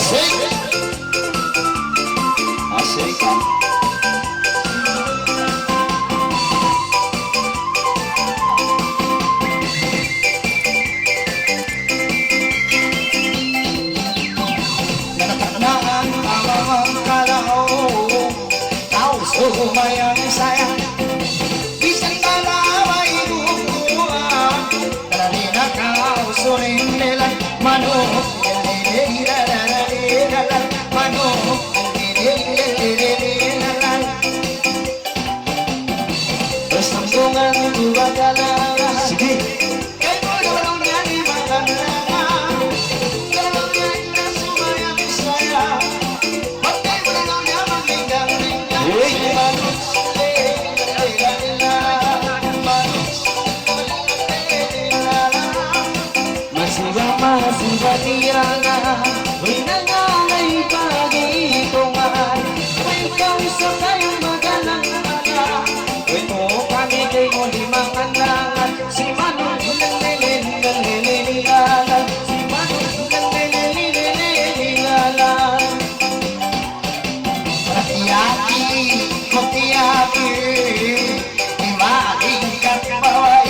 Asik. Asik. Nanakanaan ang kalao, tao sumayang saya. Bisan talaway bubuha, kalalina kao suring nila. Manok, manok, sambungan dua galana. Sige. Kay mo daw niya di magandang. Daw niya na sumayang saya. Pagkay mo daw niya maglinggang-linggang. Manok, masih tiada, may nangalay pag-iitungan. May ikaw isa tayong magalang-ala. Ito kami kay mo limang anlangan. Si Manong nilalalan. Si Manong nilalalan. Matiyaki, matiyaki, imaling katbaway.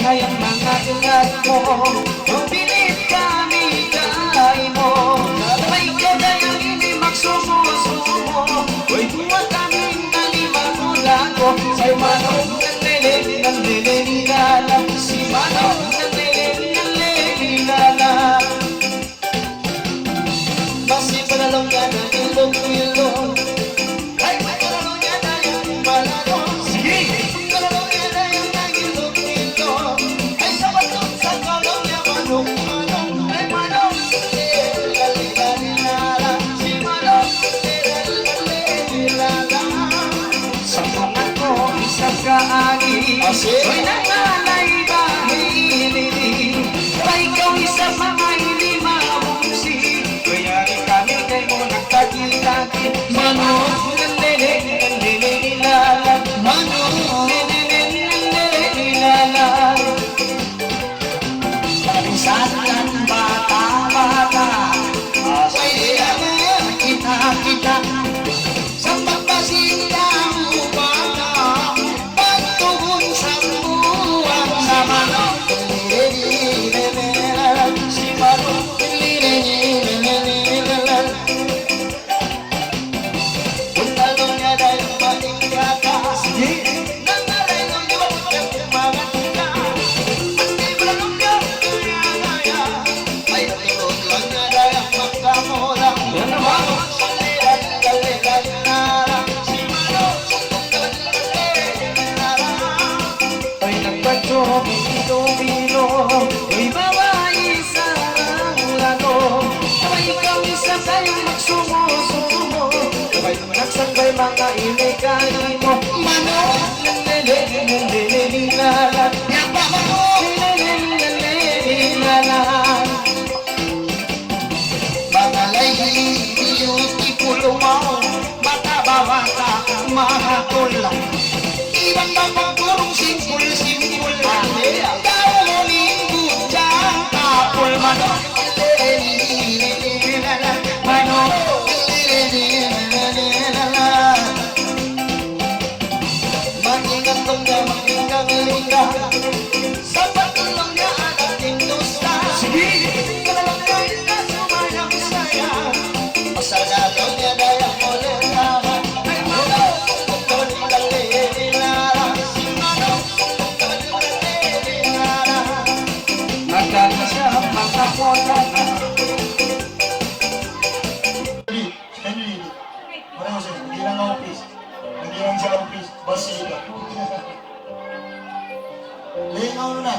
Hayang mga ingat mo, mapilit kami kain mo. May kadayang hindi magsumo-sumo. Uy, buwan kaming nalimagulan ko. Say Manong nilala. Si Manong nilala. Basi panalong ka na ilong-ilong. Ay, panalong ka na yung malalong. Sige! May nangalay bahili. Kaya ikaw isa mga hindi mabungsi. Kaya rin kami kay mo nagkakilaki. Manong nilalalan. Manong nilalalan. Minsan bata-bata, pwede naman kita-kita. Sa pagpasinta mo bata, pagtugon sa buwan. Sa Manong nilalalan. Si Manong nilalalan. Kung talo niya dahil matingka ka. Nangalay nung di ba kung kumagat ka. Hindi mo lang niya kaya. Ay natikot lang niya dahil magkamola. Yan naman. Ay nagpagdumino, uy babae sa lano. Ay ikaw isa tayong magsumo-sumo. Sabay nagsakbay mga inay mo. Manong nilalalan. Nilalalan. Mga layhi, beautiful mo. Bata-bata, mga tulang. Iwan ba pagkurong simpul-simpul. Kau lingkod dyan, kapul. Manong nilalalan. Manong nilalalan. Mag-ingat kong niya, mag-ingat-ingat. Sa patulong niya, ating dusta. Sige! Kalalang niya, ina sumayang saya. Masalalaw niya, daya mo lalaman. Ay Manong nilalalan. Si Manong nilalalan. Magkala siya, magkapola na. Hindi lang office. Hindi lang sa office. Basila. Lingaw na.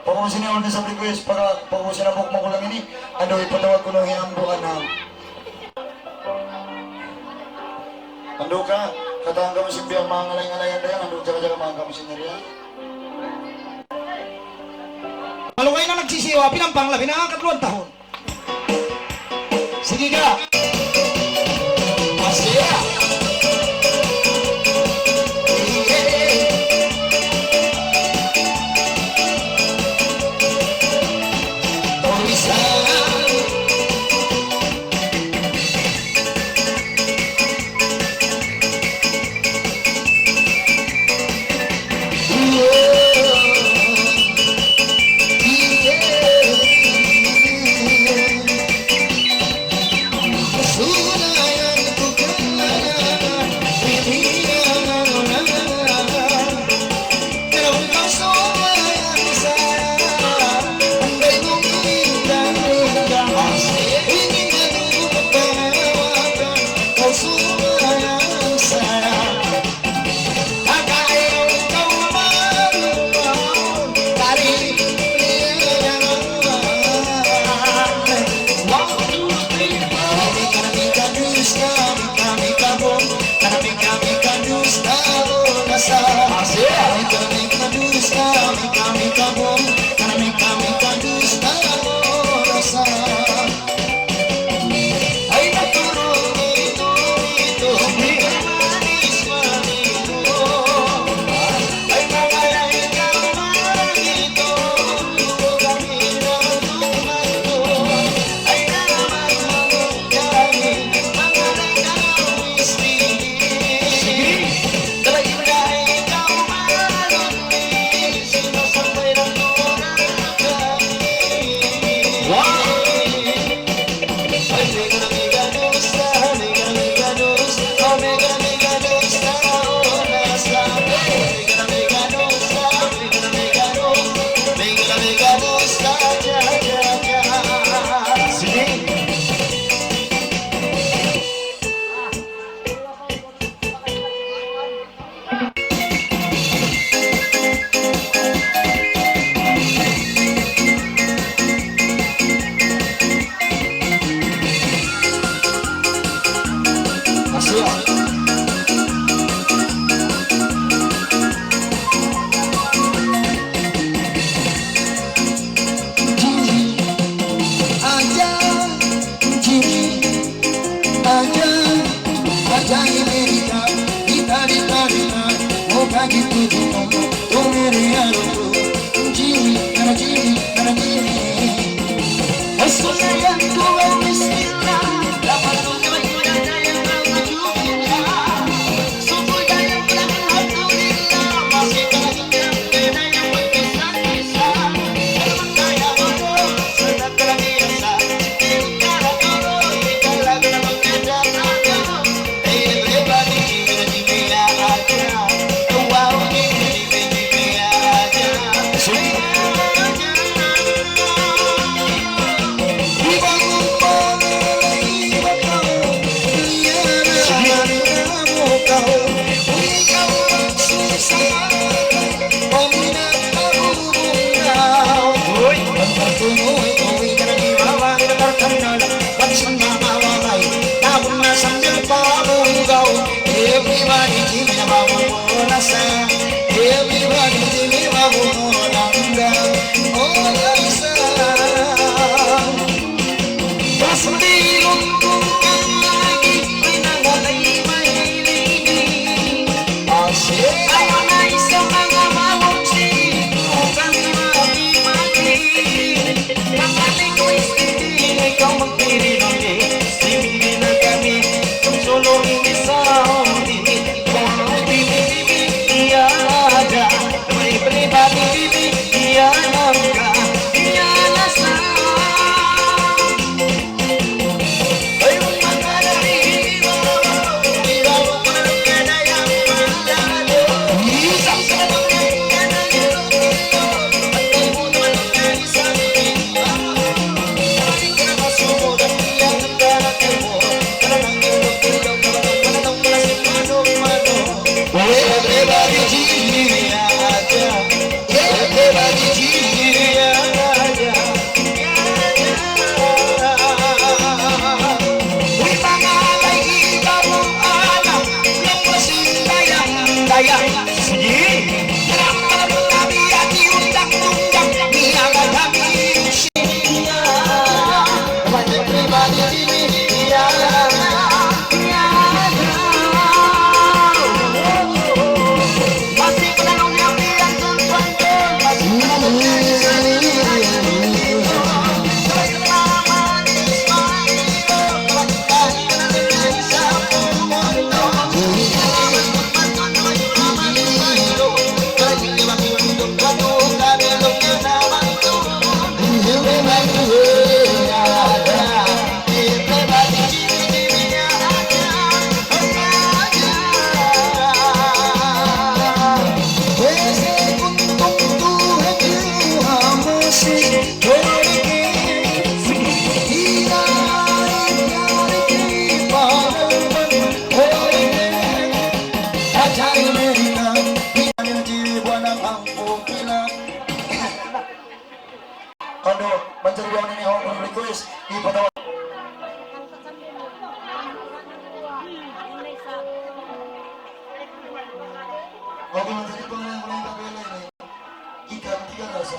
Pagkamusin niya sa request, pagkamusin na bukma ko lang ini, ano ipatawag ko nung hinambukan na. Ando ka, katawang kamusin biyang mga ngalay-ngalayan na yan, ando jaga-jaga mga kamusin na riyan. Malukay na nagsisiwa, pinampangla, pinangangkatluan tahon. Sige ka! Masaya! Sunayan ko ka Kando menceriakan ini orang request ipatawa. Oke, menjadi pengen mulai kabel ini. Tiga rasa.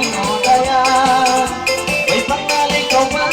o kaya may pangalan ka ba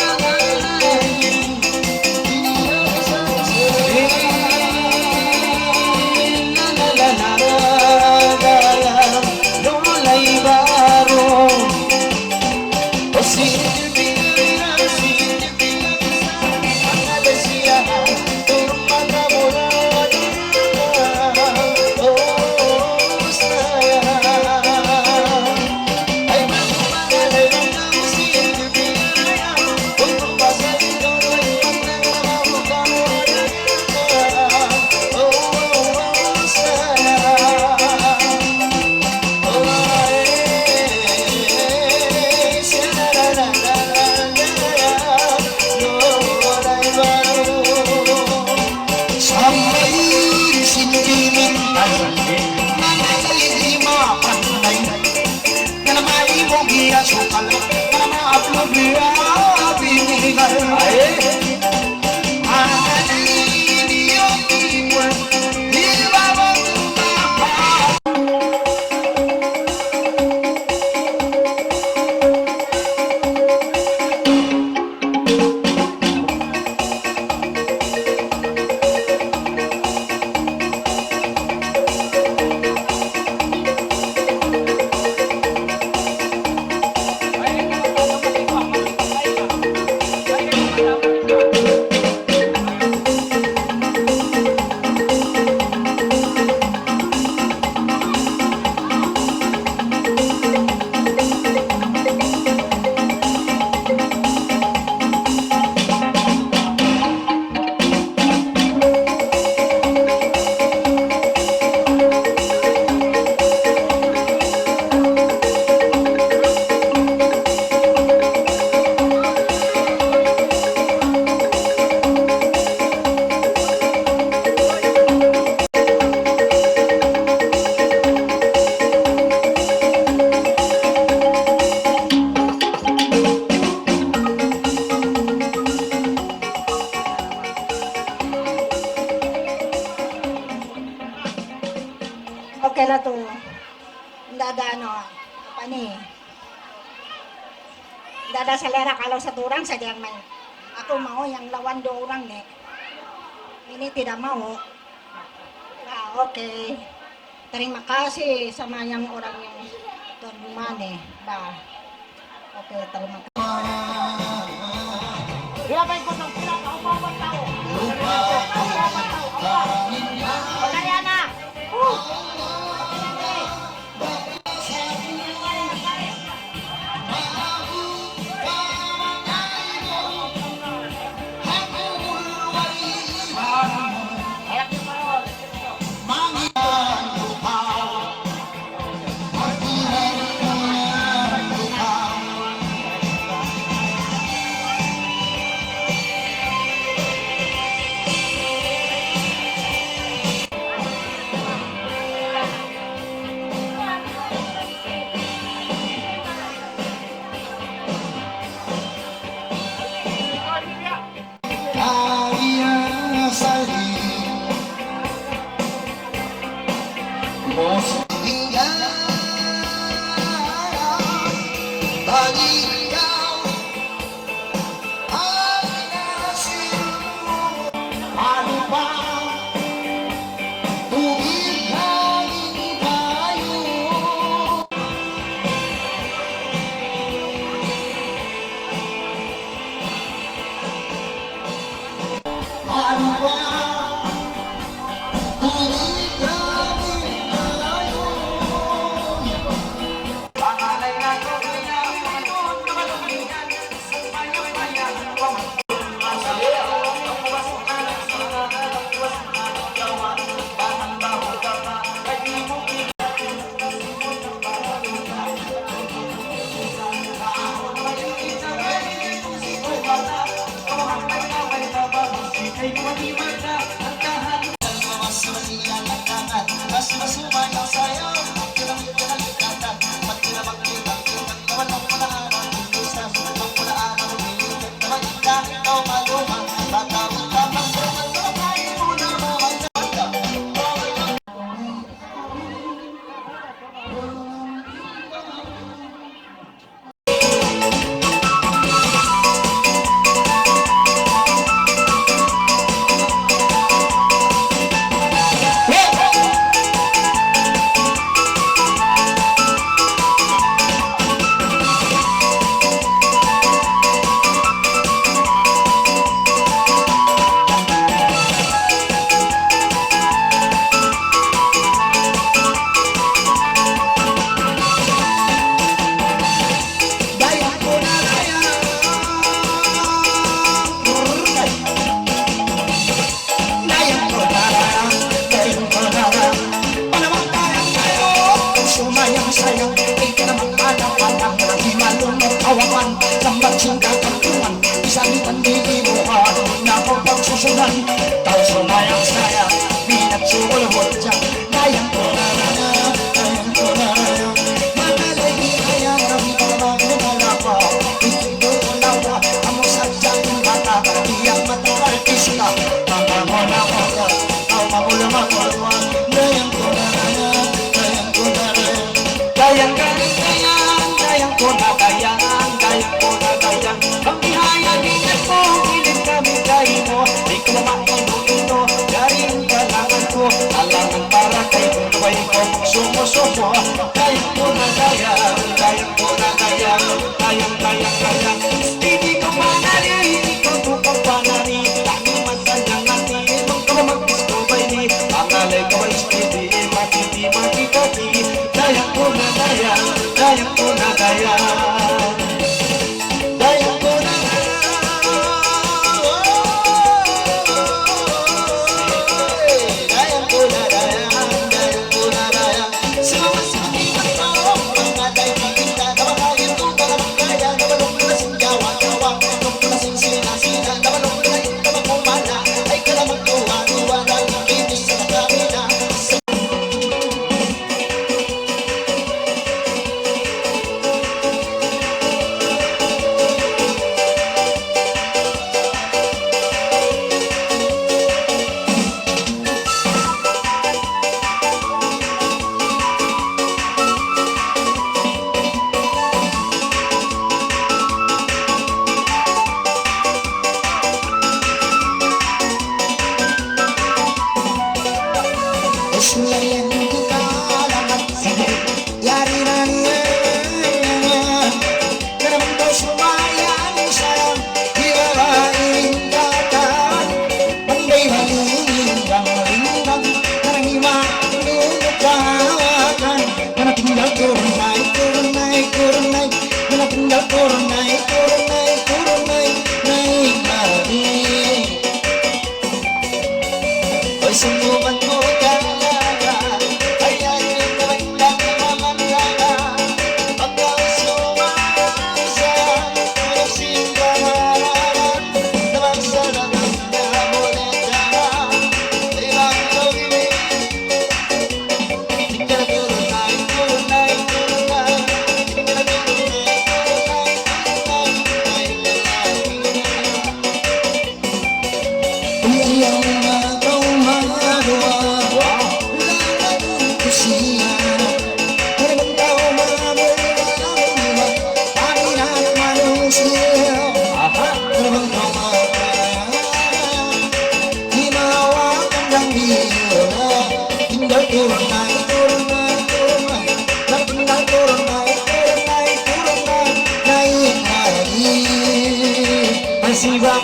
Okay na to. Dada ano, apa ni? Dada selera kalau satu orang saja yang main. Aku mau yang lawan 2 orang nih. Ini tidak mau. Nah, oke. Terima kasih sama yang orang yang terima nih. Bah. Oke, terima kasih. Berapa ikut dong? Apa tahu? Mariana. kawan lambat cinta perempuan bisa dibuat nyapa pagsusunan tahu semayang saya minat suul hujang dayang kunarana mana lagi ayah kami orang mengalapa itu lawa kamu saja mata yang mata artista mama mona mona kau mamula mamula dayang kunarana dayang dayang kona dayang kami hanya ingat mo pilit kami kayo mo di ko makinuno dari kalangan ko alangan para kay buhay ko sumusumo dayang kona dayang kona dayang hindi ko manali hindi ko tukang panari dami masayang natin mong ka mag-discover ni pangalay ko ay steady matiti dayang kona dayang kona Sungguhan mo talaga ay ayaw naman mamamala pagka sumasa walang singkaran naman sa lahat na moneta ilang gawin di ka na turunay di ka na turunay ayaw na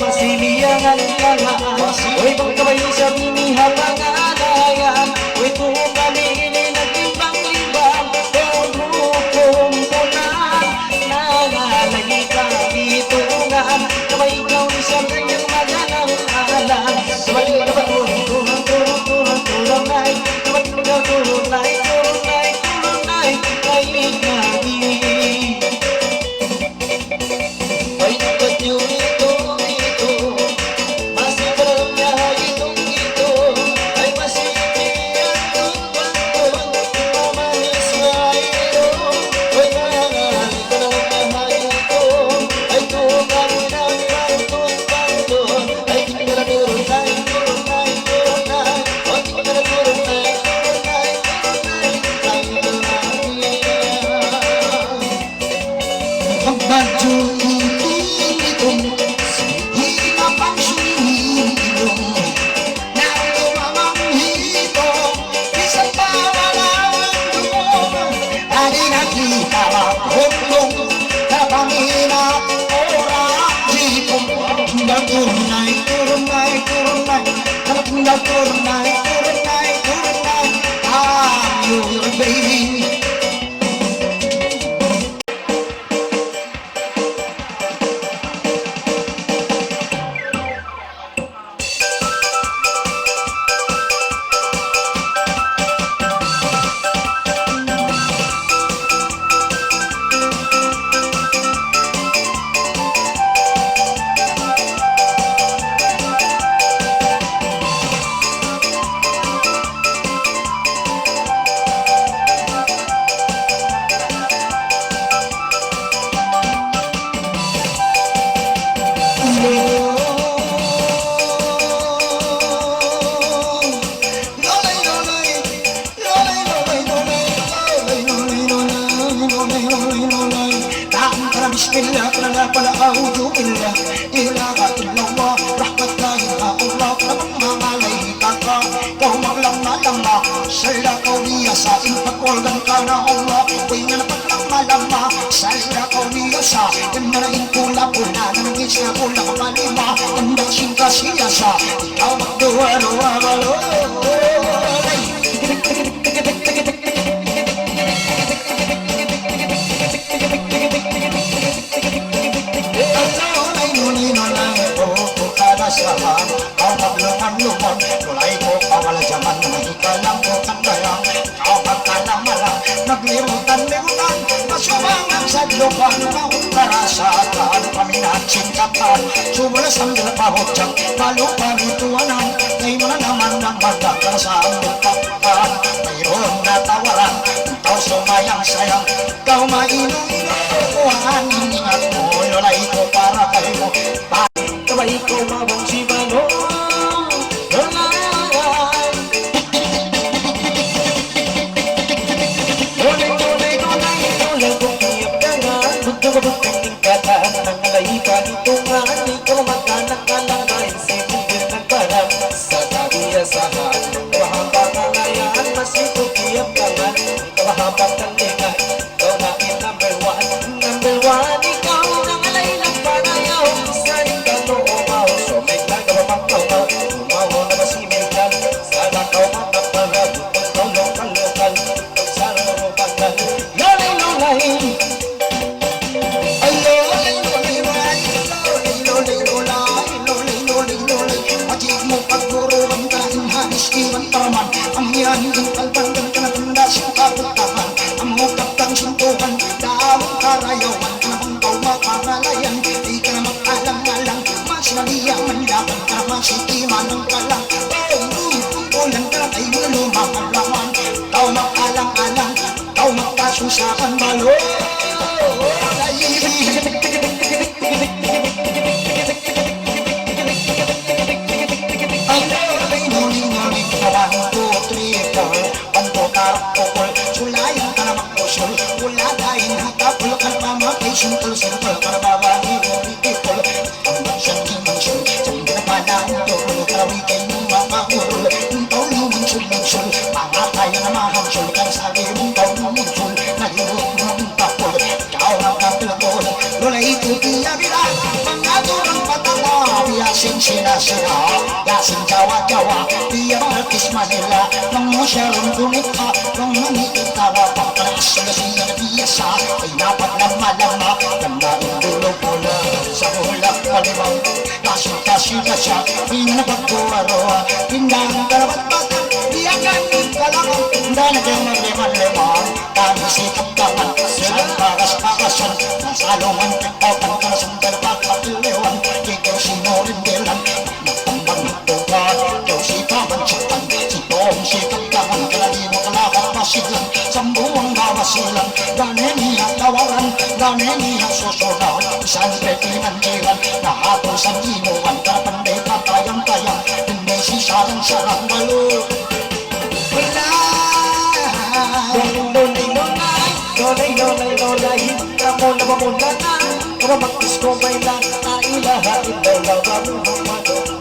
Masiliyangan langaan Uy kung kaway sa binihapangalayang Uy kung kami nagtimbang libang Pero hukom ko na Nangalay ka bitungan Kaway ikaw sa kanyang magalang alam Kaway ka ba turun-turun-turun-turun-ay Kaway ka ba turun-ay-turun-ay-turun-ay Kahit nabi Ay nakat yung baby. bismillah la pala a'udzu billah ilaha illallah rahmatullahi ya Allah namang mangalay taka kau maglama-lama sala kau biasa impagwalgan ka na Allah uy nga napaglamma-lama sala kau biasa kanarain pula-pula nanangis na pula kapalima andang singka siyasa ikaw magduwa-duwa-balay Sahan, kau maglungan-lungan mulai ko awal zaman mahikalang ko kandayang kau magkalang-malang naglirutan-lirutan masumangan sa lupan kau karasakan paminat singkapan sumula sambil pahutjang palupan ituanan kay mo na naman ng magdakal sa aming kapan mayroon na tawaran kau sumayang-sayang kau mainong-inong kuhaan ingat mo lulay ko para kayo Kamay ko mabang si Manong Lulay Lulay kung iyap ka nga Bugdog-bugdog kang tingkatan Nang nalaipan ito nga Ikaw magkanak ka lang dahil sa hindi nagparang Sa kabiyasahan Kawahabang kalayaan Mas ito iyap ka nga Kawahabang kalingan Ikaw na number one Number one Ikaw nang alay ng panayaw Sa ang yan ang kalbangan ka na tanda siyang kabutahan ang mukap kang suntukan daawang karayawan ka na kung kau makakalayan di ka na makalang-alang mas naliyaman laban ka na masitiman ng kalang tungkulan ka na tayo na lumakalangan kau makalang-alang kau makasusakan balo Sulayan ka na magpusul Wala dahil hatapul ka na pamakay Sintul-sintul ka na babahi Uritipul Ang bansang himansul Sa hindi na panahintol Karawi kay mong makahul Untaw lumansul-mansul Pangatay na mahamsul Kang sabi untaw lumansul Nahirot mong tapol Ikaw na kapilakol Lola ito tiyabila Pangaturang patala Yasin sinasira Yasin jawa-jawa Dia markis Manila Nang mo siya rundunita Nang manititawa Pagkalasya na biasa Ay napaglama-lama Ganda ang dulo pula Sa hulak kalimang Kasing-kasing na siya Pinapagkuwaroa Pindang dalawa't batang Iyakan ng kalangan Dahil kayo magliman-liman Kami sikap tangan Saan pakas-pakasan Nasalungan Kikapan ka na sandal Pagkatiliwan Ikaw sinurindilan Natambang hitukan Ikaw si pamansikan Si Tong sikap tangan Kalali mo kalakang pasilan Sambuang bawasilan Gane niya tawaran Gane niya susunan Isang pekimandiran Nahatol sa inuwan Karapanday patayang-tayang Hindi si sarang-sarang balo Wala Lolay Kamu na mamula na Kama mag-disco bailan Na ilaha illallah Muhammadun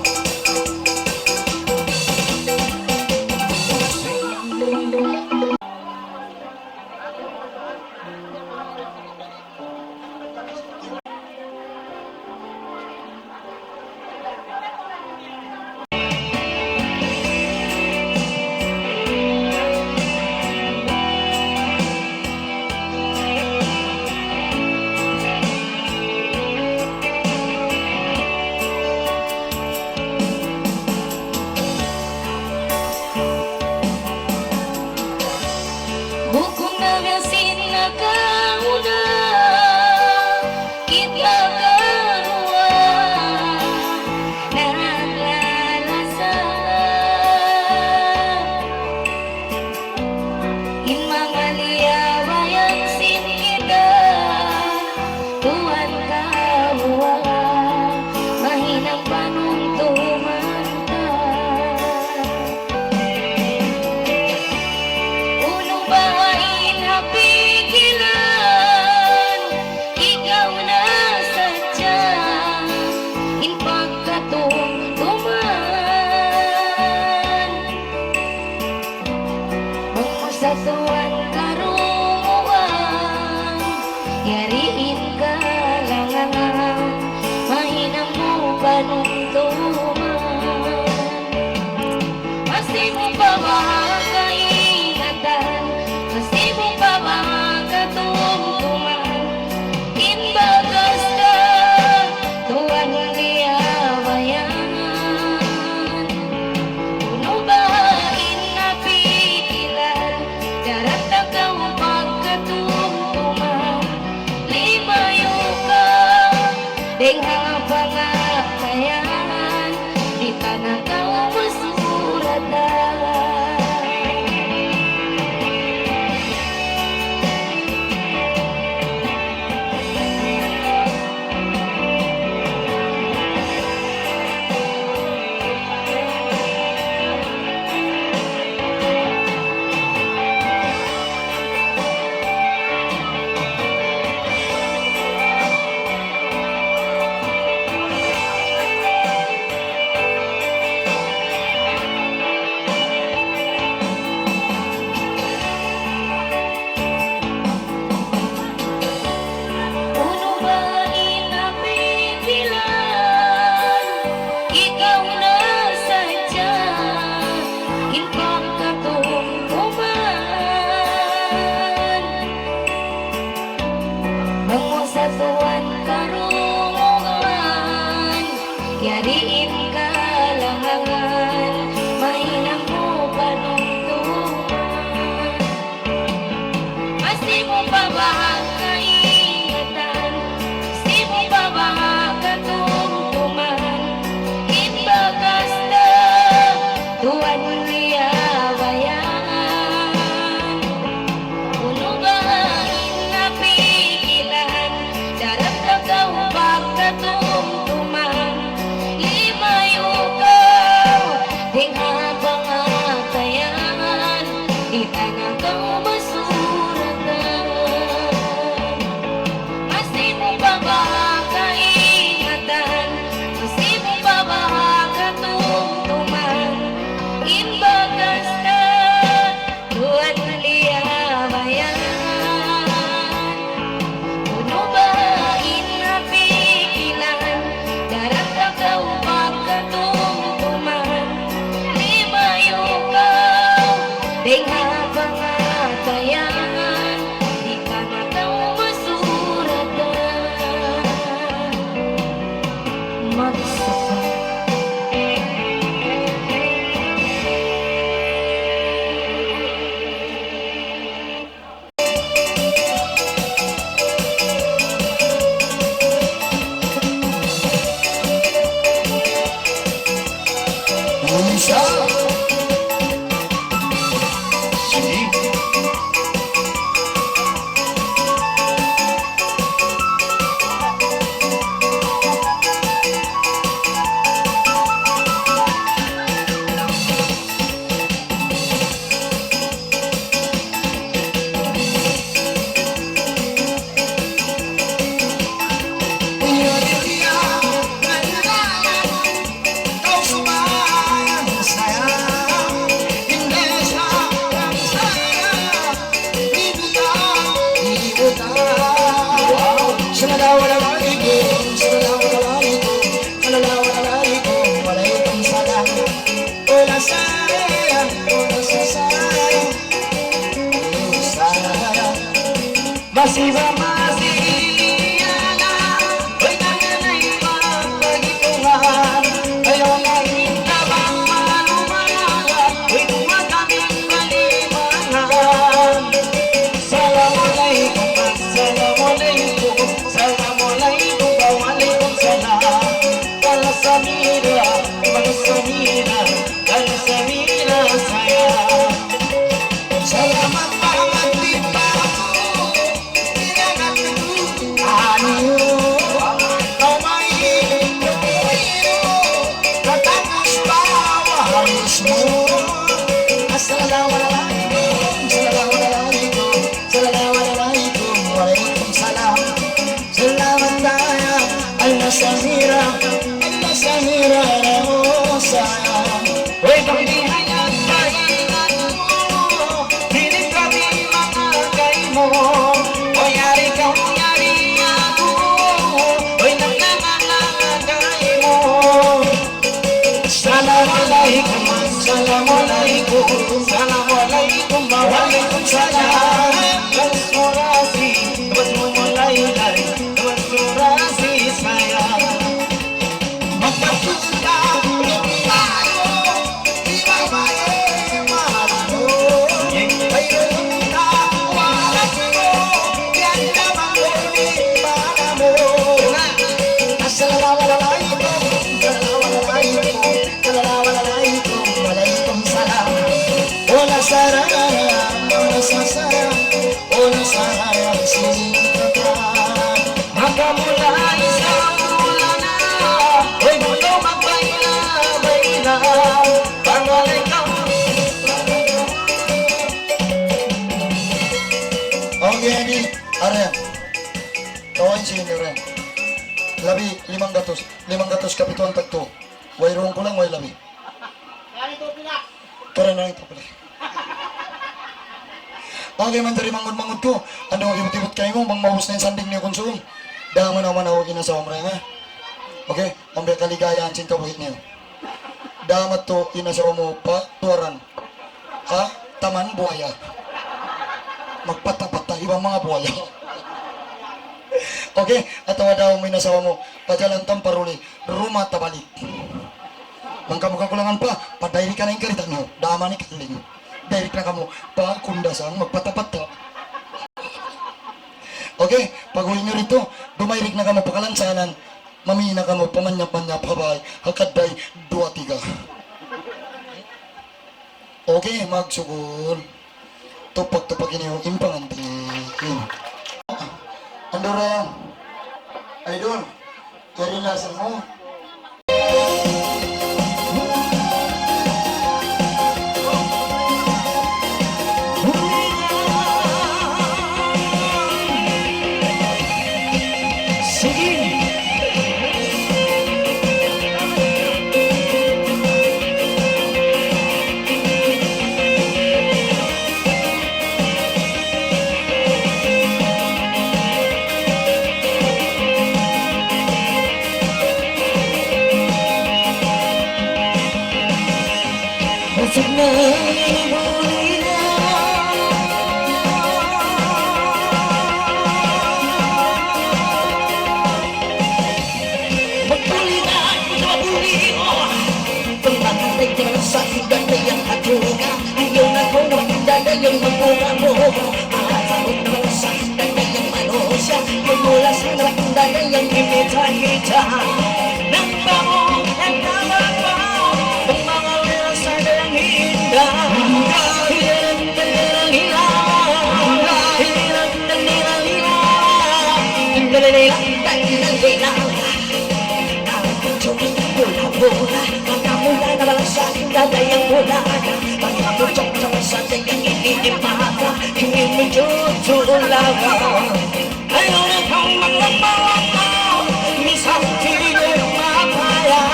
Unong bahain hapigilan, ikaw na Tengah pangakayan di tanah kau bersuratan. Puno ba inapipilan? Ikaw na sadya, impang katungkuman. Namo sa tuwan karunungan, yariin kalangan, mainang mo panungtungan. Masih mo pa ba ang kaingatan? Masih mo pa ba ang katungkuman? Imbagas na tuwan liyawayan. Puno ba inapigilan? Darap na kaubag katungkuman. Limayo ka, ding habang akayan, di tanang kau masuratan. Masih mo pa ba kaingatan? Masih mo pa ba katungtuman? Imbagas na tuwan liyawayan. Puno ba inapigilan? Darap na kaubag katungkuman. Limayo ka, ding habang akayan, di ka na kau masuratan. Magsapa Indonesia. Sige. Indonesia, kau sumayang sayang. Indonesia yang sayang, ibutan. Assalamualaikum, assalamualaikum, assalamualaikum, waalaikumsalam. Wala sayang, wala sayang, sayang. Masih ba masih iyaga? Ay nanay magpagitungan. Ayaw na hinta bang malumalaga? Ay tumataming malimangan. Assalamualaikum, assalamualaikum, assalamualaikum, waalaikumsalam. Kala Samira, kala Samira, kala Samira sayang. Salamat banget di bahu, ingat itu anu. Kau main, katanya bawa harusmu. Assalamualaikum, assalamualaikum, assalamualaikum, waalaikumsalam. Selamat datang, Allah Samira, Allah Samira, oh sayang. Woi kami hanya ingatmu, ini kami menghargaimu. Oh nyari kau nyari aku, oh menghargaimu. Assalamualaikum, assalamualaikum, assalamualaikum, waalaikumsalam. Bersurasi, bermulai dari bersurasi sayang. Magpatuta, tayo, di ba malu? Ay lunta, wala mo, yan naman ulit para mo. Labi, 500. 500 kapituan tagto. Way rong ko lang, way labi. Kaya na ito pala. Okay man dari mangod-mangod ko. Ano, ibot-ibot kayo mo, bang maubos na yung sanding niyo konsum. Dama naman ako inasawa mo rin, ha? Okay? Ang kaligayaan, sinta buhit niyo. Damat to, inasawa mo pa, tuwaran. Ha? Taman, buhaya. Magpata-pata, ibang mga buhaya. Okay? At tawa daw mo inasawa mo, pajalantang paruli, rumah tabalik. Mangkamukhang kulangan pa, padairi ka na yung karita niyo, dama ni kaling. Dahil na kamo, pakundasang magpatapata. Okay, pag-uwi nyo rito, dumairik na kamo pakalansanan, mamina kamo pamanyap-manyap habay, hakadday, 2-3. Okay, magsugol. Tupak-tupakin yung impangantiin. Andora, idol, yari lasan mo. Busog na huli na. Magbuli na, magbuli mo. Pagpapatay ka lang sa higantay ang hatuga. Ayaw na ko na magdada yung magbunga mo. Makasakot na lang sa higantay ang manosya. Magmula sa nakandada yung imita-hita. Nang bango at naman ang mga lasa ng hinda. Magkamula na lang sa aking dadayang mula. Pagkaputok na sa dayang iniipaka. Hindi mo tutulaga. Ayaw na kang maglabawa mo. Misang tigil mapaya.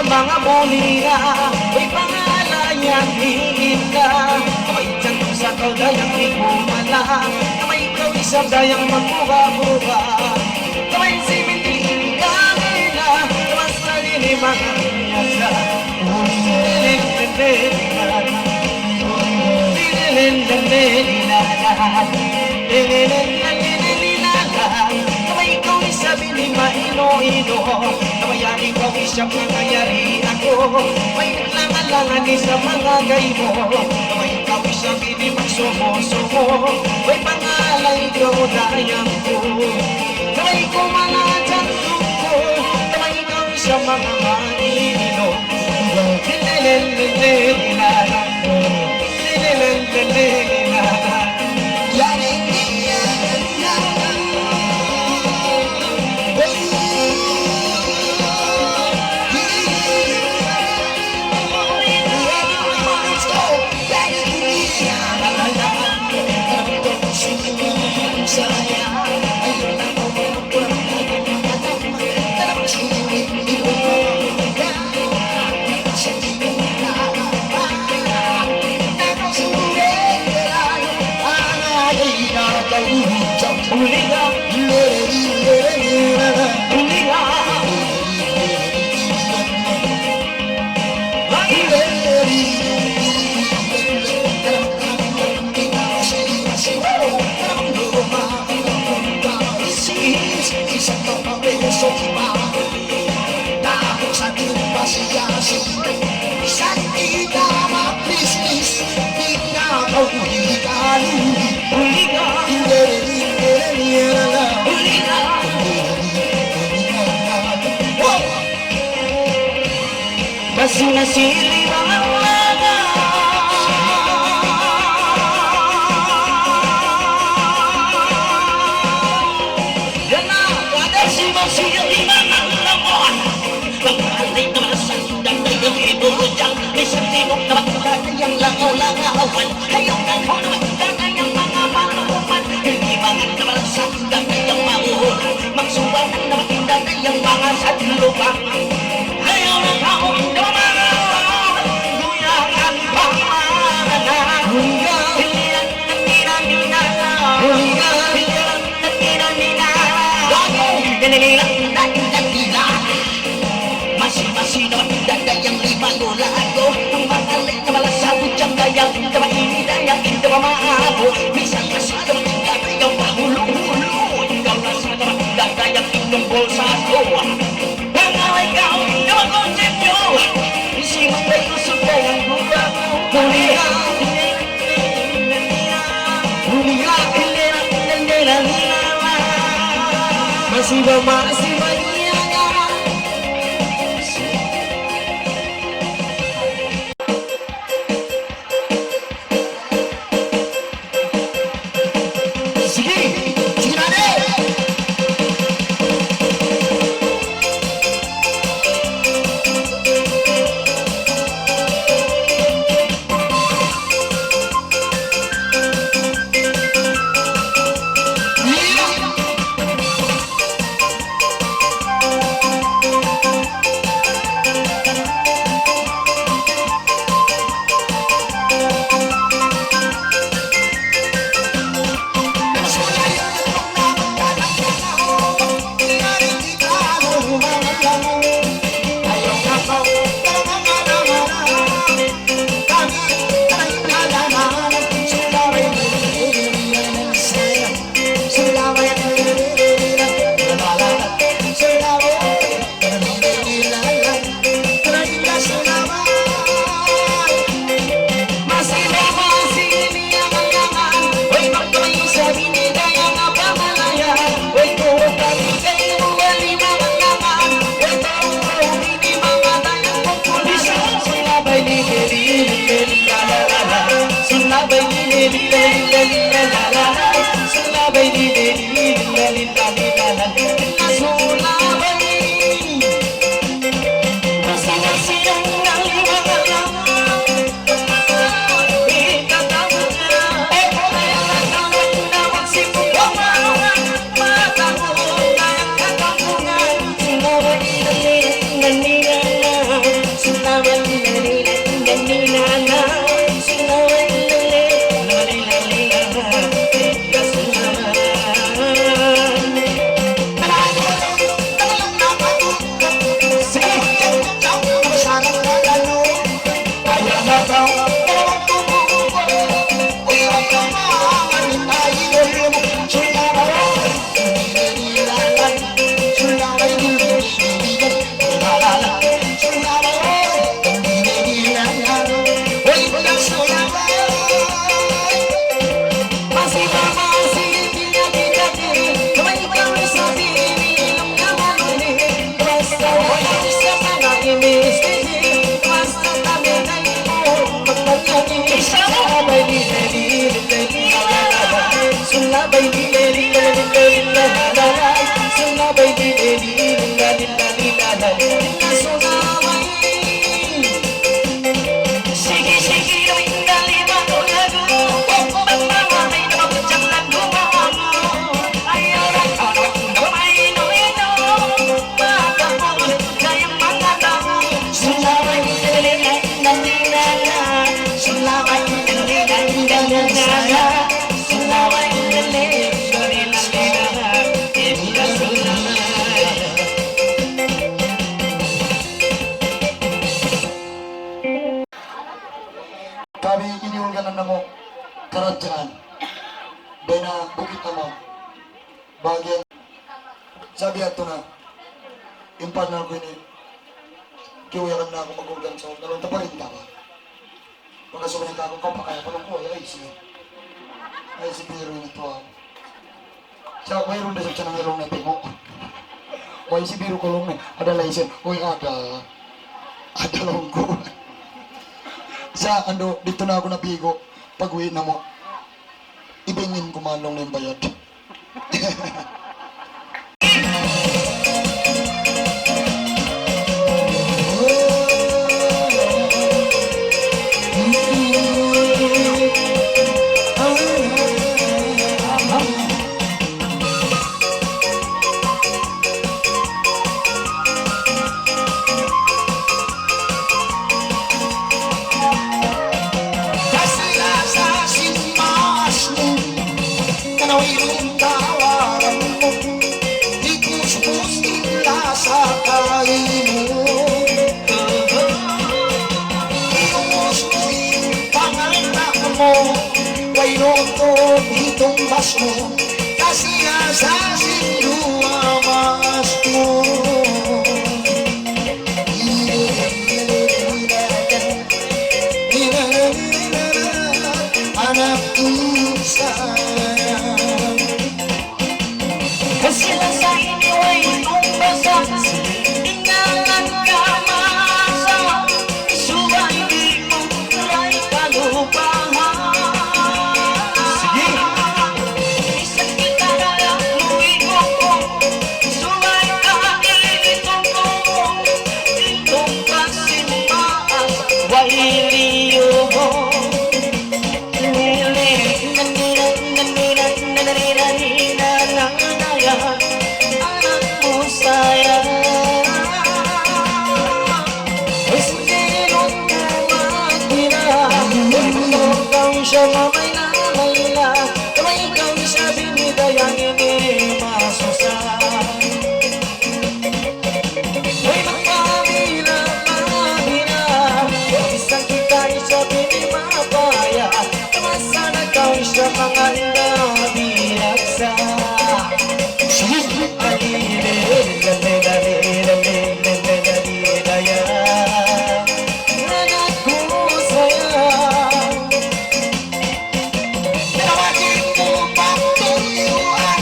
Mga bonira, may pangalan yan hihinda. Kamay dyan sa kaudayang ikumala, kamay ikaw isang dayang magbuka-buka. Kamay siminti kanina, kamas na linimang nasa. Kamay ikaw isabi ni maino-ino, kamayan ikaw isang pangayari ako. May langan-langan sa mga gay mo, kamay ikaw isabi ni magsumo-sumo. May pangalay ko dayang ko, kamay ko mga jantung ko, kamay ikaw isang mga manino. Basta nasili mga umaga. Yan na. masih di mana namun Pagkalay na masandang na yung ibujang May santinong na magkakayang langaw-langawan Hayong ako na magkakayang mga panuman Hindi mga na masandang na yung mauhon Magsuwang na magkakayang mga sadlubang Hayong ako na mga Guyangan pangmarana Hilihan na nina-nina Hilihan na nina-nina Nilililang na nila masing-masing naman dagayang lima lola ako ang makalay na malasabot siyang dayang hindi mainit dayang hindi mamaabo minsan masada naman dagayang mahulo-hulo ikaw nasa naman dagayang inyong bolsa ko nangaway ka o hindi makonsepyo isimang may usog dayang buwa ko huliha huliha huliha masih Kami iniulganan na mo kerajaan Dena Bukit Amam bagian sabi ato na yung partner ko ini kiuyakan na ako mag-ulgan sa dalawang taparinta ba pagkasukan ka ako kapakaya ko lang ko ay si Biro nito siya mayroon na siya ng ilong na tingo ay si Biro ko lang ada license ada lang ko sa ando dito na ako nabigo pag uwi na mo ibingin ko manong na yung bayad mas mo kasiya sa sindua mas mo anakku sayang Kasi lang sa inyo ay tumbasa Tinggalan ka masa Suway di mo ay kalupahan Sige! Isang kita na lang luwigo ko Suway ka ilitong ko Itong kasimbaas Wailiyo mo anak mo sayang Istinong kumagina Ikaw siya mamay na Kamay ikaw siya binidayang ini masusa May magpamila Isang kita siya binimapaya Sana ikaw siya mga nabiyagsa Tawagin mo pagtuyuan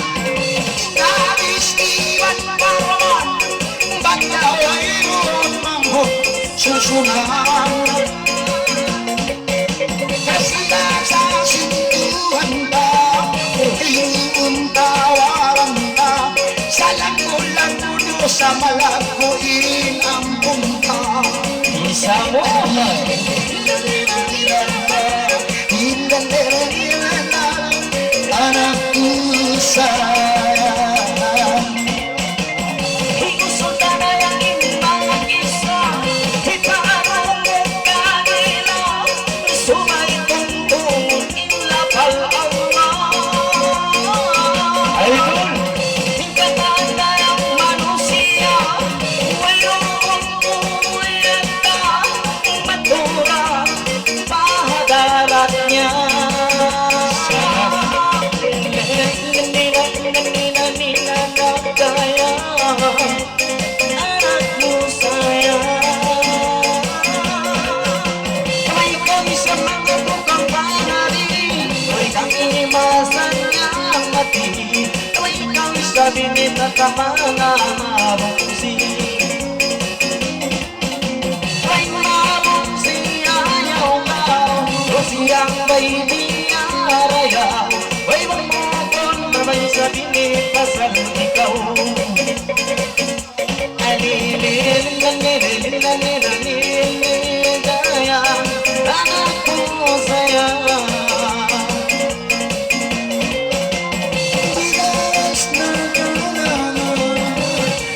Nabis iwan parawan Bagaway roon mamho susunan Kasiya sa sintuhan ka Iyong tawaran ka Sa lago-lago sa malaguin ang punta Isa mo anakku sayang Ikusulta na yang mga isa Ipaaraw mo kanila Sumay tungtong inlapal Allah Idol! Tingkatan na ang manusia Walang umuyata Matura Pahadalat niya anak mo sayang Kamay kami sa mga bukang panari Kamay kami masanya mati Kamay kami sa binit at kamana mabungsi Kamay mabungsi ayaw ka O siyang baby araya Way mamukon kamay sa binit pasal ikaw anak mo sayang Bigas na kailangan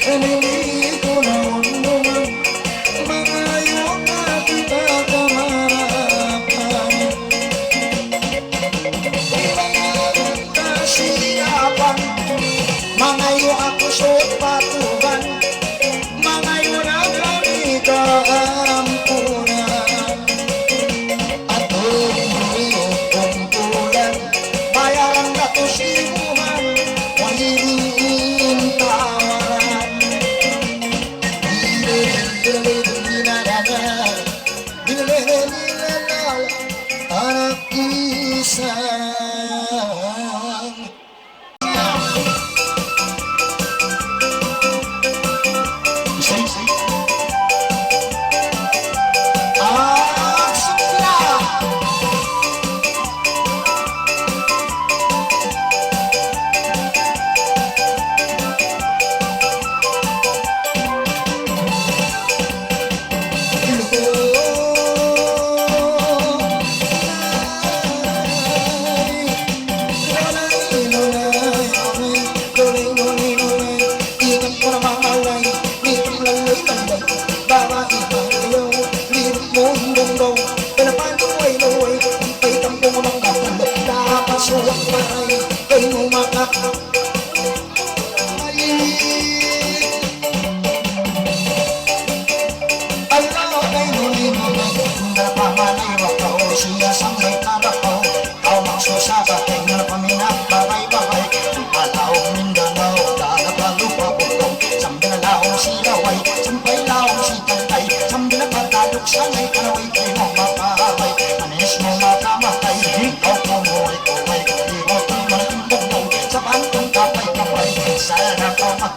Hindi ko na unduman Mangayo na kita kamarapan Ibangalan kasiyapan Mangayo ako suot patugan Mangayo na kami kaampunan At kung tulan Bayaran na to simuhan Wahirin tawaran Anak isang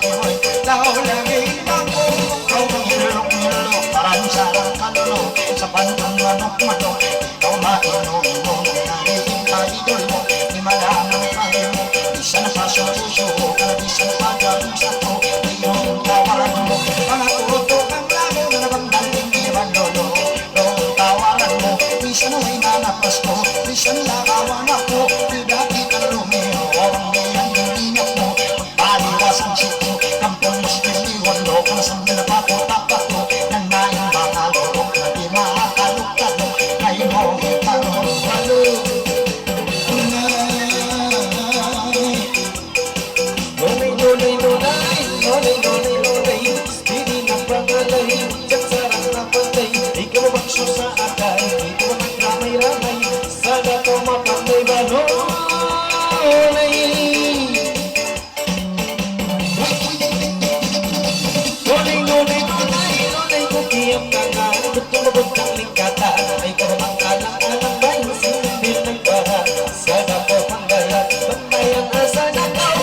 ako'y laulagin ako. Ikaw ang hilok-hilok, parang sarang kanlo. Sa bandang manok-manok, ikaw mainom mo. Nariting ka idol mo, di malamang tayo mo. Isa na pa sa puso ko, kalabisa na pa dyan sa to. Iyong tawaran mo, mga tuto kang lalo na nabandang hindi manlolo. Noong tawaran mo, minsan ay nanapas ko, minsan lakawan ako. Tidak kita lumeo, ang mayang ingat mo. Magpaliwasan sito, kampon mo siniliwan mo. Kung saan na napaputak ako, nang naing mga lorok na di makakalukado. Ngayon mo, itanong halo. Nonay, nonay, nonay, nonay, nonay, nonay, Speedy ng pangalay, dyan sarang napatay. Ikaw ang bakso sa akay, ikaw ang ramay-ramay, sana ko mapangay ba nonay. Nonay, nonay, nonay, nonay, kukiyam ka nga, tutulog kang lingkatan, ay ikaw ang alang-alang bay, sinundir ng baha, sana ko panggayat, bantayan na sana ka.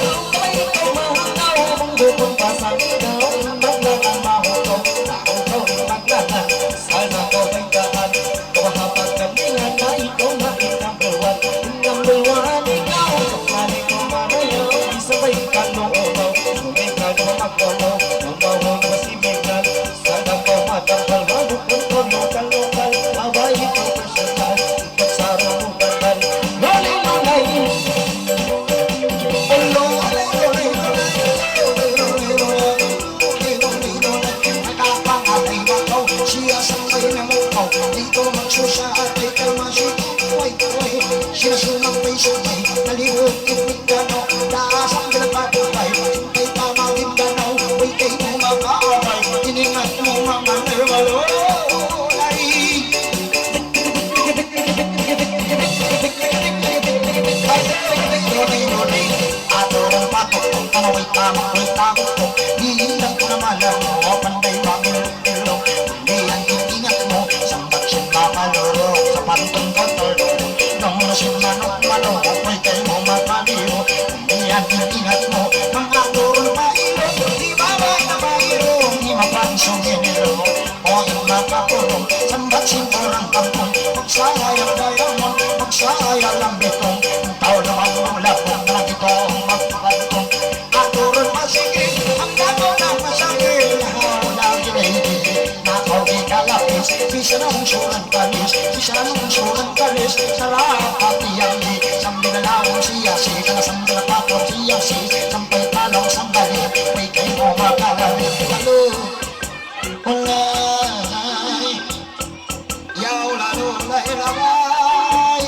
Bukod pa sa ikaw, maglalang mahutok na kung ikaw ay maglalang, sana ko banggaan. Kawahapat kami nga na ikaw na number one, ikaw. Sakmali ko marayaw, isabay ka noobaw. Sumay ka na magwalaw, umawaw na masimigan. Sana ko matangkal, manukon ko lokal-lokal. Mabay ito personal, ikot sa rumutan. Nonay, nonay, siya sa kayo na mukaw. Dito magsusa at ay kalmasito. Kuway-kuway, sinasumang sabay. Nalihog ibig gano, taasang galapatupay. Sumpay pamagin ganaw, huwag kayo mo makaaway. Iningat mo mga nerwalolay. Nonay-nonay, ato ng patok. Kung kanaway tamang takot ko, hihindang ko naman lang mo. Panday mamilong-ilong. Sa pantong kontrolo nung nasin manok-manok, ako'y kayo mo mapaliw. Iyan ingat mo, mga turong pailo. Di babay na pailo, di mapansong inilo. O yung makapulong, sambat sinturang kampong. Magsayang diamond, magsayang lang bitong. Ang tao naman ng labong na ito ang magpapantong. Aturon masigil, ang gato na masakil. Lagi lady, nakaw di kalapis. Bisa nung suran kalis, bisa nung suran kalis. Sarap hati yang di, sambil nalawang siya si. Kana sambil napatong siya si. Sampai talong sambali, may kayo mo makalami. Lalo, ulay, yaw lalo lay-laway.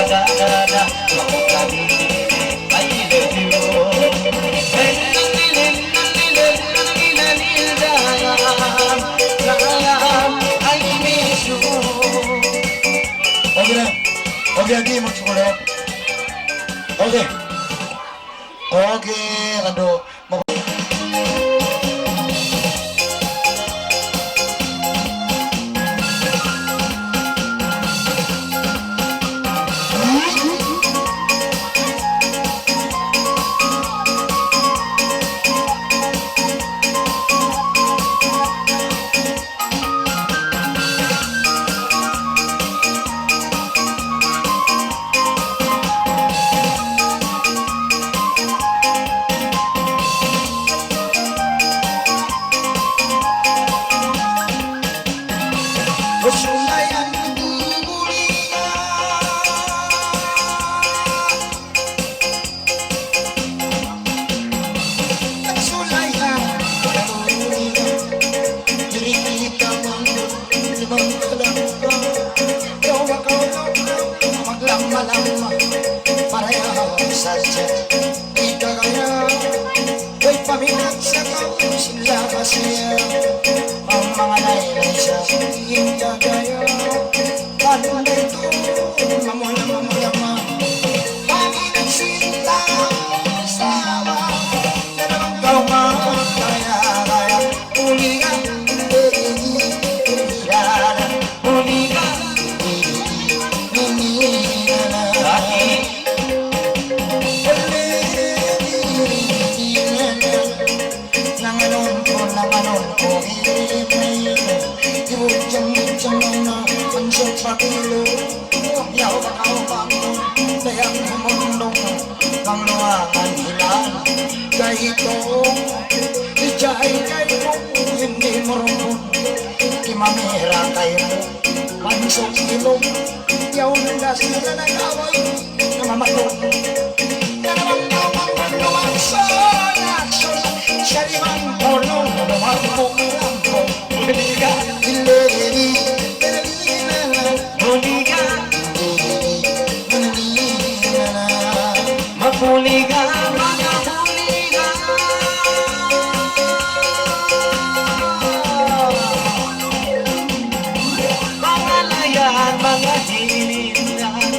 da Mau kami I love you I miss you Okay na. Okay, lagi magsukulit. Okay. Okay, ano. Sulayan mulia Sulayan mulia Diri kita limang kalangka Kau maglama-lama Pareho saja Ika kaya Ko'y paminat sa kau Sila masaya Ang mga laylay sa iyong gagaya Panday ito Mamuya-ma Pagi nagsinta Sawa Dalawang kaya Uli ka Hilala Uli ka Bakit Nanganon ko Ibujang na Pansot patilo Yaw bakaw bangon Dayang humundong Kang luwangan hilan Kahito Ijay kayo Hindi mo rumon Kimamira kayo Pansot ilong Yaw nandas na nag-away Namamatong Nanamang Siya limang polong Lumabong lampong Uli ka Ilili Uli ka Mapuli ka Mga huli ka Pangalayan mga hilingan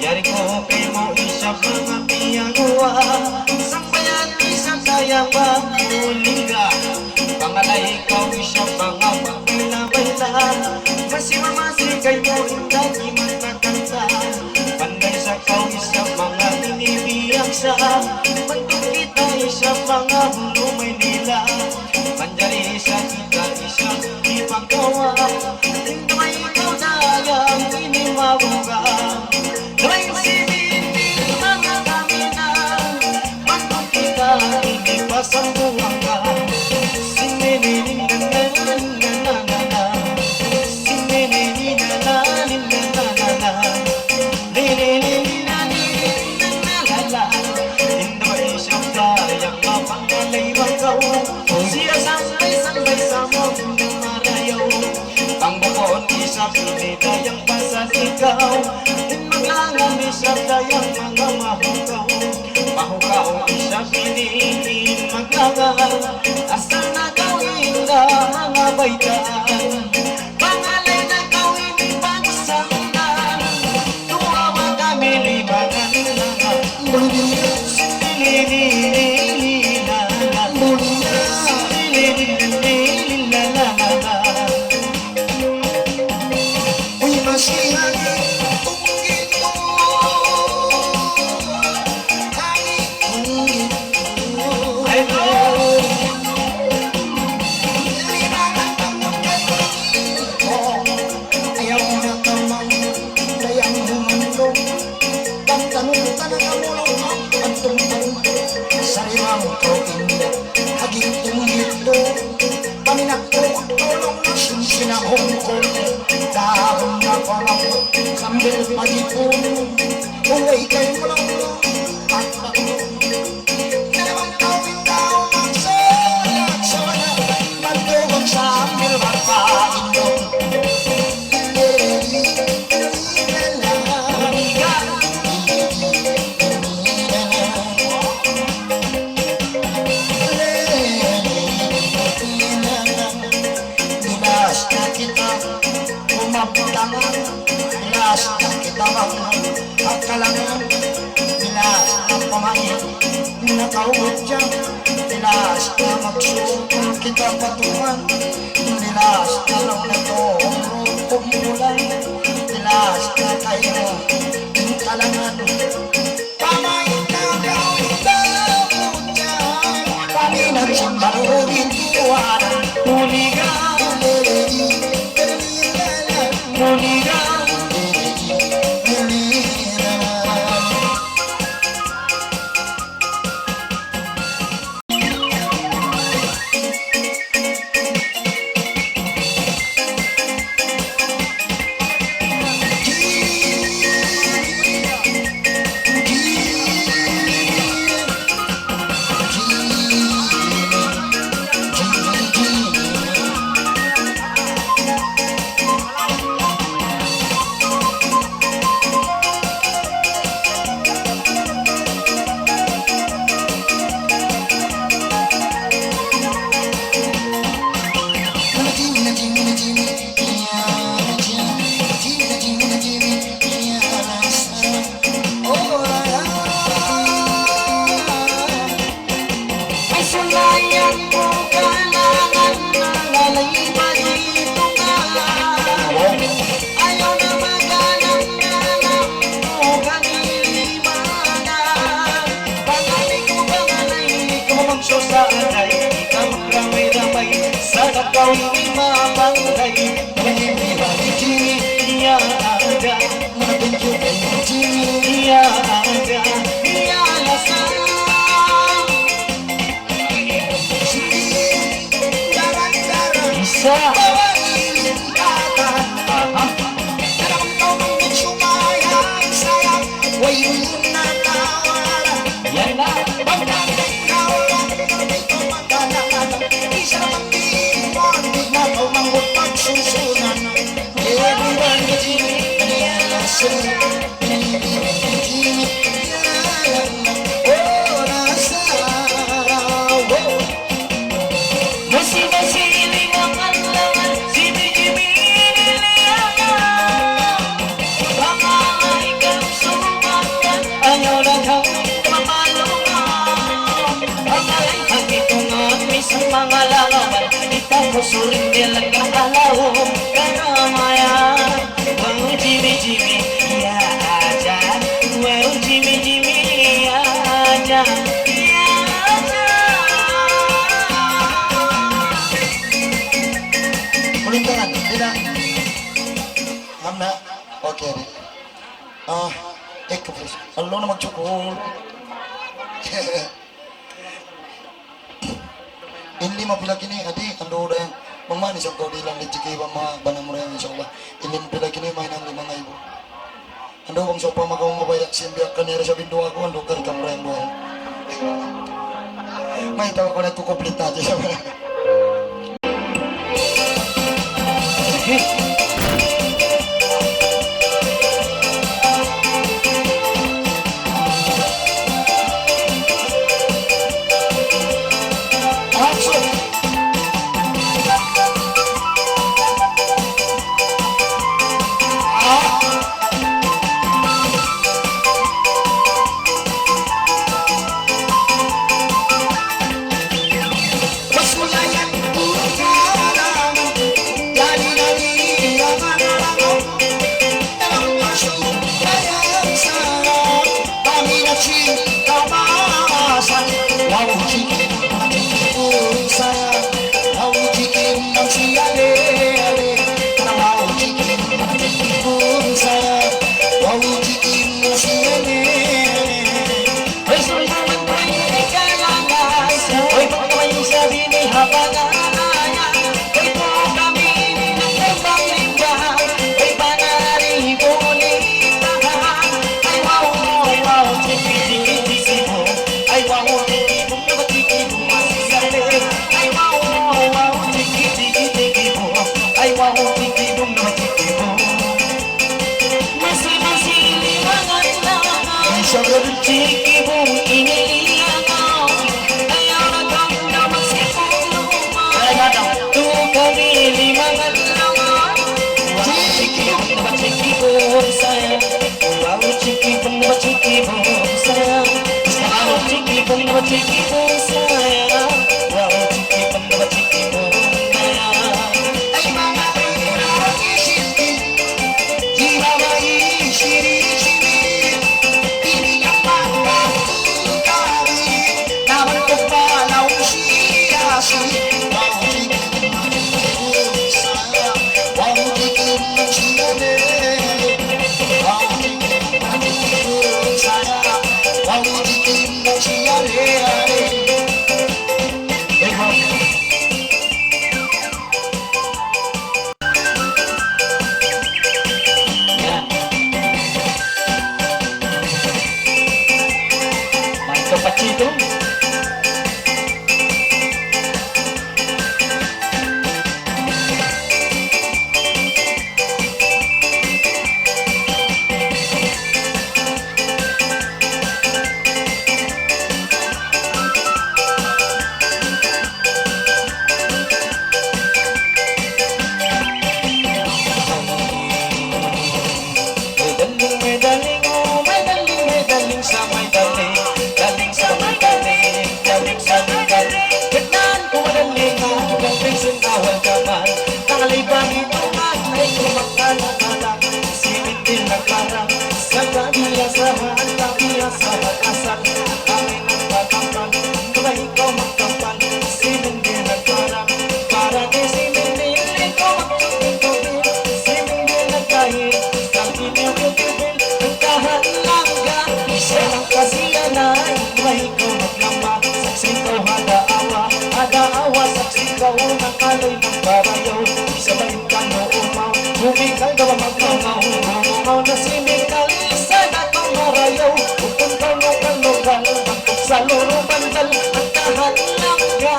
Yari ko kay mo isang mga piyangwa Sambayan isang sayang mahuli ka Pangalay ikaw isang mga pagbilabay-la Masimamasi kay mo hindi matatanda Panday sa kau isang mga inibiyang sa Bandong kita isang mga hulumay nila Panjari sa kita isang ipagawa Hindi may ikaw dayang inimabuga Gawin si Bindin mga kami na Bandong kita inipasang buwang ka Siya sambay-sambay sa mong marayaw Ang bukon isap dayang pasasigaw Din maglangan isap dayang mga mahukaw Mahukaw isap pinili maglangan Asal na gawin na mga baitaan Pangalay na gawin pagsandan Tuwawa kami libangan na Uy masihan tunggit mo Hangin tunggit mo Libangan ang magkakalit mo Ayaw na tamang dayang humandong Pagtanong-tanang ang mulong ang pagtungtong Sariwang proinda Haging tunggit mo Paminat ko ang tulong na sinahong ko Dahon na parang sambil pag-ipon Ulay kayo mo lang at ako Na naman kawin daw ang solat Magdugong sambil magpaindong Uli ka na kita bangun ang kalangan. Bilas na pamain, nakaugot dyan. Bilas na magsukong kita patungan. Bilas na lang na to, umulan. Bilas na kayo, ang kalangan. Pamain na gawin dapat dyan. Paminat sa marugin tuwan. Huligan, huligan. Ay sulayan mo kailangan nalalay pa dito nga. Ayaw na magalang-galang mo kanilimanan. Pangaling mo pangalay, hindi ka mamangso sa anay. Di ka magramay-ramay sa nakaw ni mamangay. Iya ada, iya ada, iya lasang. Isa. Yan na. Masih-masih ang langan, simi-simi niliyangan. Baka ikaw sumakan, ayaw na kang mamalungan. Pangalay ang itungan, misang mga lalawan, itapusurin nilang kahalawang karamayan. Wow, Jimmy, iya aja. Wow, Jimmy, iya aja. Kulintangan, tidak. Hamna, oke. Kepres. Allah na magcukol. Hindi mapila kini adi ando udah yang mangmanis ang kaudilang lijiki ba mga banang mo rin insyaallah. Hindi mapila kini may nang limang ibo. Ando bang sopa magaw mabayak simbiak kanira sa bindo ako ando kari kamra yang buhay. May tawa ko na ito complete natin sa mga. Saya ciki pun sayang, wow ciki pendapat ciki pun sayang. Ay mga hirap isipin, di ba maisiri-siri, tiniyak magpapagkari, naman ko palaw siyasi, wow chikin saya, wow chikin siyane, wow chikin saya, wow chikin siyane. Yan. Manto Pachito. May daling, oh, may daling sa may daling, daling sa may daling, daling sa may daling. Tignan ko madaling ang galing sinawal ka man, nangalibang ito man ay kumakalang-alang, simintin na parang sa kabiyasahan, kabiyasahan asal, kami ng patampan, kaya ikaw magtampan, simintin na parang, para kay simintin, ikaw magtampan, simintin na kahit, sabi niya kutubin, ang kahalaga, isa lang kasiyanay, may ikaw maglamba, saksi ko hada-awa, saksi ko nakaloy ng barayaw, sabay ka noomaw, bumikal ka ba magmangaw na simikal, sa datang marayaw, kung kalokal, magkok sa loro bandal, ang kahalaga.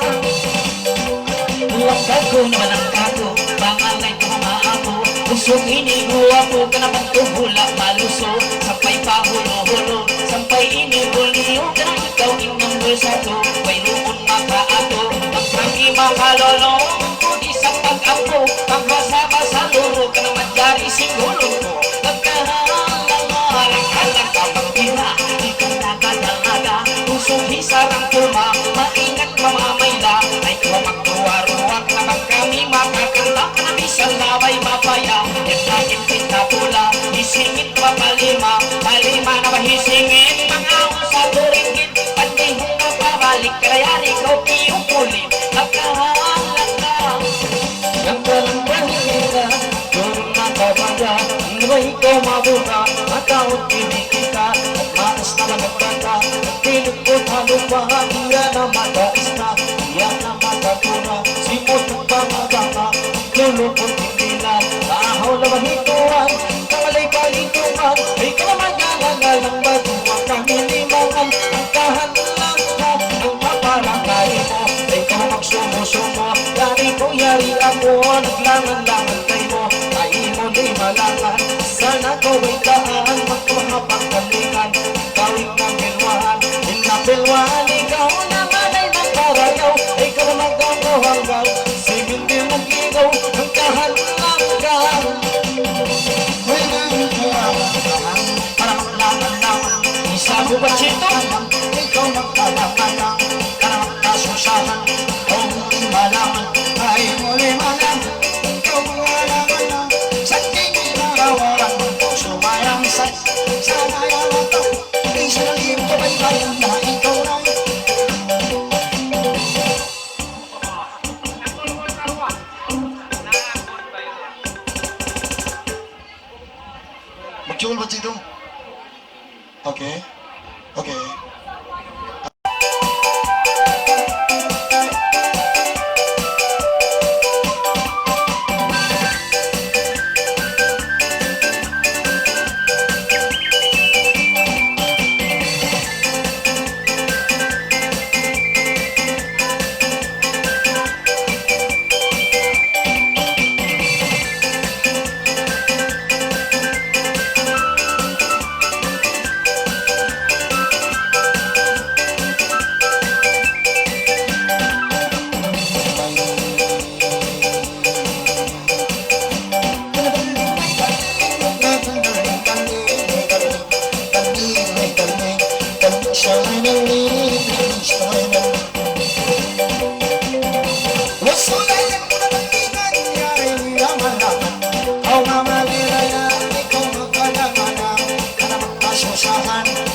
Langkad ko naman ang kako, pangalay ko mga ako, pusong inigo ako, kanaman ko hula maluso, sampay pa hulo-hulo, sampay inibol niyo, kanang ikaw inang bulsato, may lukon makaato, magkangi makalolo, kung isa pag-apo, paghasama sa luro, kanaman jari singulong ko, nagkahalang-halang kapag pila, ikaw nakadalaga, pusong hisarang pulma, maingat mamamayla, ay kumagduwa-ruwag na bang kami makakanta, kanabisang laway mapaya, at laging pinapula, isingit mapalima, palima na mahisingit, mga sa turinggit, pandihong na pabalik, kayari ko piyukulin, nagkahalata. Yang dalam bahira, turun na kabaga, ngaway ko mabuka, makaot kini kita, at maas na magagkata, pinag ko talupa, iya na mataista, iya na matatuna, simot ng pamagaka, lulupot hindi tahaw na mahituan, kamalay palituan, ay kamamagalagal ng batuwa, kami limangan, ang kahanlang ka, ang paparangay mo, ay kamamagsumo-sumo, yari ko yari ako, naglangan-langan kay mo, ay mo di malangan, sana ko ay daan, magkumahapang kalikan, gawin ng bilwahan, inapilwahan, ikaw naman ay nagparayaw, ay kamamagagaw, simil din mong ikaw, ang kahanlang Para maglaman-laman, isa ko ba chito? ikaw magkalaman, para magkasusahan, kung di malaman, ay muli malaman, ikaw maglaman, sa tingin narawan, sumayang sa sanayan ito, isang ko ba'y kayo na ikaw lang. Magjuhol ba dito? Okay. Okay.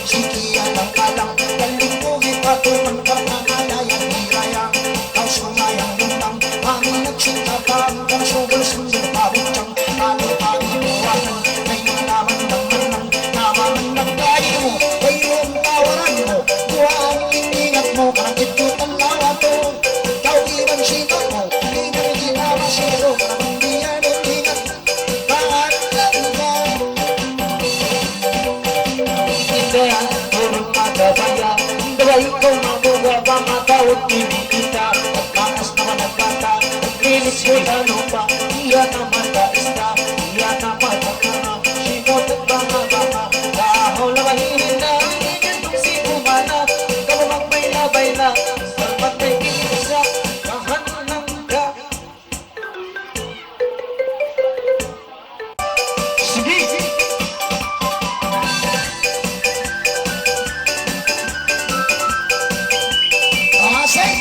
Sige alang kalang Kalipugit ako man kapangalayan Hirayang Kau sumayang lundang Amin nagsintabang Kang sugal sundang pabutang Palo-palo buwanan May naman ng manang Naman ng gaya mo Mayroong tawaran mo Buwan iningat mo Karang itutan lawa to Ikaw iban sita mo Hindi kita masiro Karang hindi yan iningat Bakit lang ka Kaya turun magabaya Daway ko mabuga pa matawag kinikita Pagkakas naman ang bata Pagkilis ko ano pa Iya naman kaista Iya naman kakana Sinot at banga-banga Kahaw lang mahinin na Iyan kong si Kumana Kamamang may labay na Sarpat may kinisa Kahanang ka Sige! Asik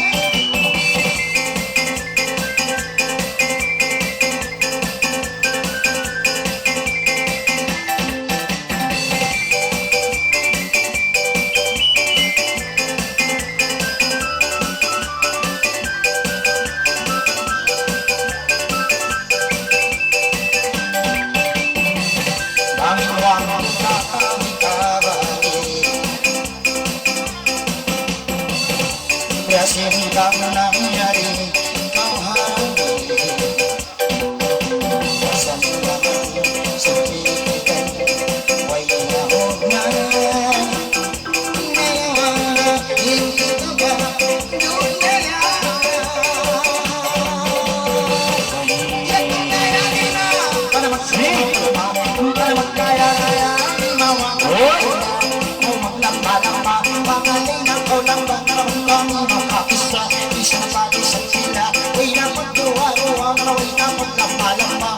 Ang iwan sa kamitagani Yasin kang nangyari Ikaw hangi Pasan naman sa pikitan Way nahog na Hindi ka ba dunaya Yan na yan na Para magkaya-kaya Maglampa-lampa Pagaling ako lang ba Karamdam makakisa Isa na pati sa sila Way na magduwa-duwa Way na maglampa-lampa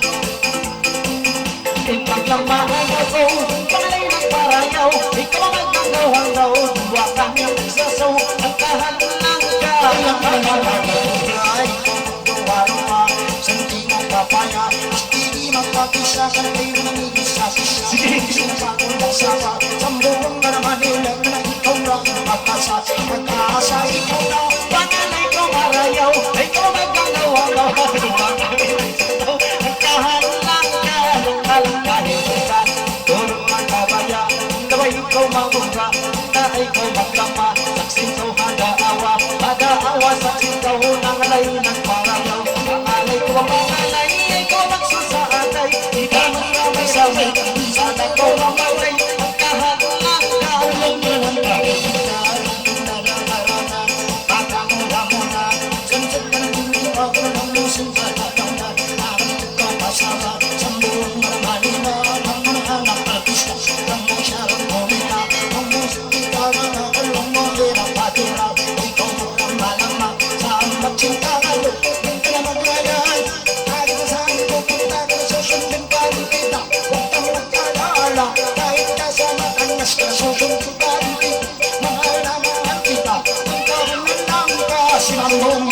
Ipaglamaan ako Pangalay ng parayaw Ikaw ang magagawang raw Duwa kanyang isasaw Ang kahalang ka Alam ka na magduwa Ikaw magduwa-duwa Santi ng papaya Hindi magpapisa Kanay mo nang ibisa-sisa Isa na pa akong lasawa Sambuang ka naman nila Na ikaw lang makasa Magkasa ikaw na Pangalay ko parayaw Ikaw ang magagawang raw Duwa kanyang isasaw Ang kahalang ka Ang kalang kahit isa Turong magkabaya Daway ikaw mamunga Na ikaw maglama Saksin ko hada-awa Hada-awa Saksin ko nang alay ng parayaw Pangalay ko ang pangalay Ikaw magsusaatay Ikaw magramay sa may Sana ko mamalay Ang kahalang ka Alam mo lang bakit kita Nararamana Pagkamula-mula Sansag ka ng hindi ako ng lusong katatanda Aking ikaw pasama Sambuang maramalina Ang mga anak artista Ang mo siya lang kumita Ang musik kita mga kalong mo Hirap patira Ikaw mo ang malama Saan magsinta ka lo Huwag ka na maglayaan Kahit na saan pupunta ka Susundin pa rin kita Huwag kang magkalala Kahit kasama ka na Susundin pa rin kita Mahal na mahal kita Ikaw na lang ka Sinambong